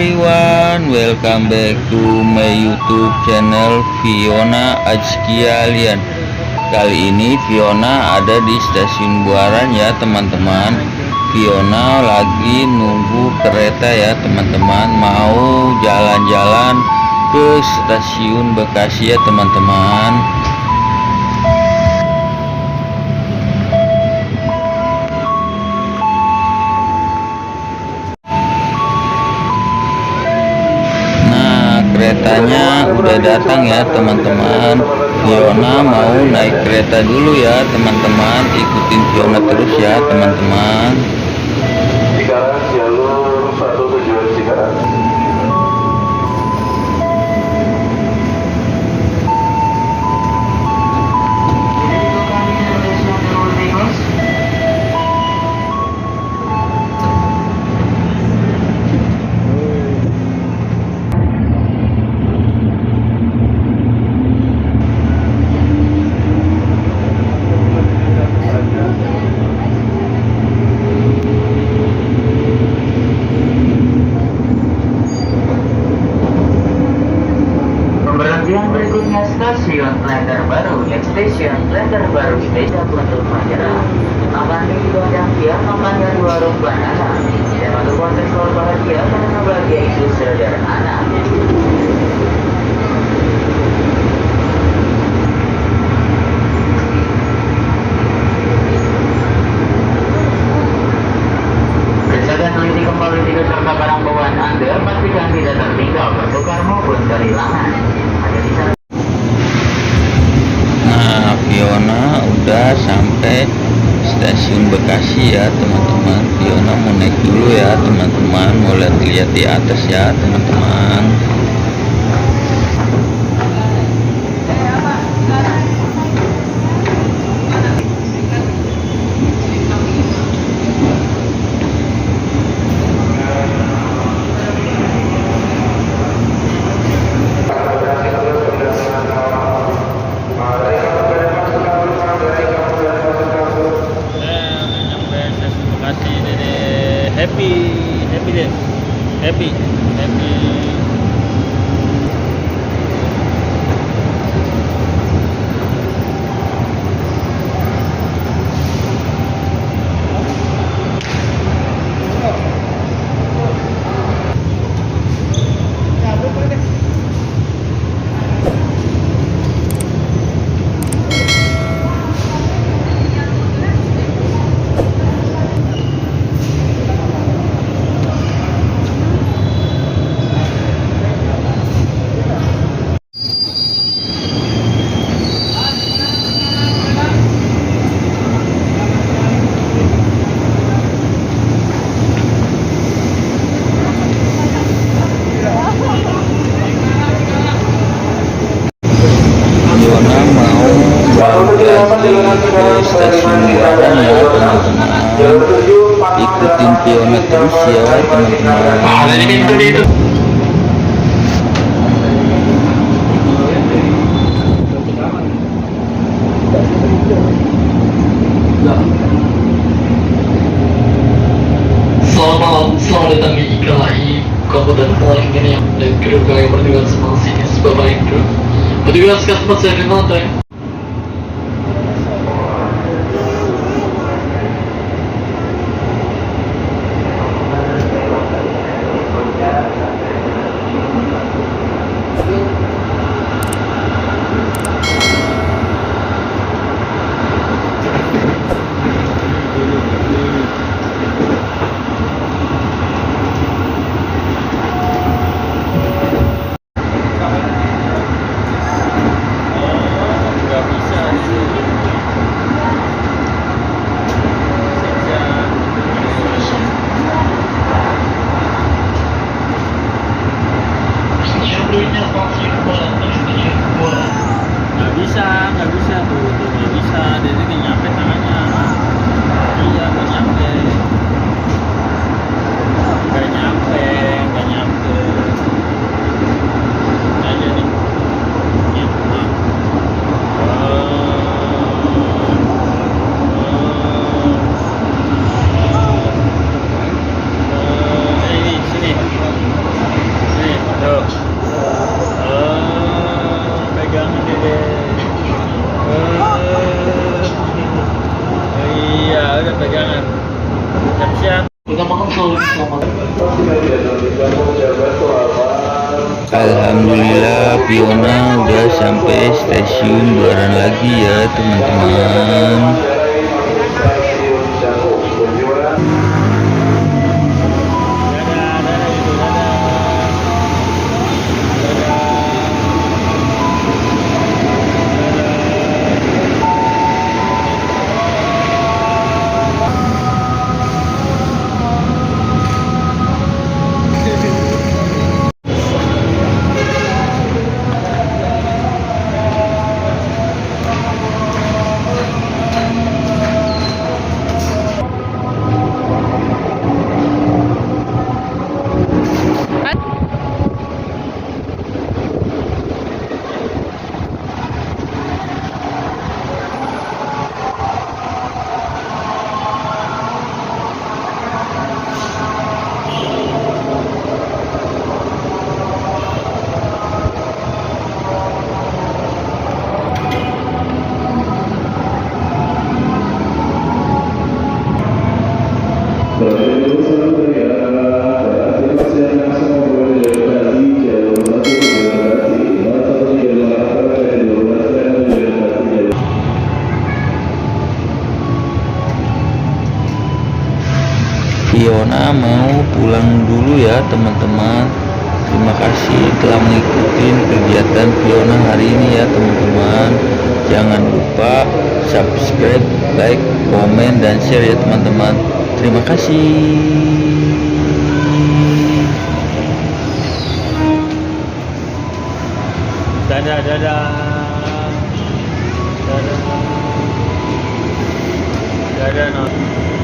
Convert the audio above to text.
everyone, welcome back to my YouTube channel Fiona Ajkialian. Kali ini Fiona ada di stasiun Buaran ya teman-teman. Fiona lagi nunggu kereta ya teman-teman, mau jalan-jalan ke stasiun Bekasi ya teman-teman. Keretanya udah datang ya teman-teman. Fiona mau naik kereta dulu ya teman-teman. Ikutin Fiona terus ya teman-teman. Cikarang jalur 1 tujuan Cikarang. Berikutnya stasiun Klender Baru, stasiun Klender Baru, tidak untuk Magelang. Akan digodang dia makan dari warung banana. Dan untuk konteks bahagia karena bahagia itu sederhana. Berjaga teliti kembali di serta barang bawaan Anda, pastikan tidak tertinggal, tertukar maupun kehilangan. Nah, Fiona udah sampai stasiun Bekasi ya teman-teman. Fiona mau naik dulu ya teman-teman, mau lihat-lihat di atas ya teman-teman. Happy deh, happy. Fiona mau balik lagi ke stasiun Buaran ya teman-teman. Ikutin Fiona terus ya teman-teman. Selamat malam, selamat datang di IKI Kabupaten Malang ini dan kru kami bertugas masinis Bapak Ibu. Petugas tempat saya dimantai. Nggak bisa tuh nggak bisa, dia nggak nyampe tangannya. Iya nggak nyampe. Nggak jadi. Ya, ini sini. Alhamdulillah Fiona udah sampai stasiun Buaran lagi ya teman-teman. Stasiun Cakung tujuan Fiona mau pulang dulu ya teman-teman. Terima kasih telah mengikuti kegiatan Fiona hari ini ya teman-teman. Jangan lupa subscribe, like, komen, dan share ya teman-teman. Terima kasih. Dadah, dadah. Dadah. Dadah, no.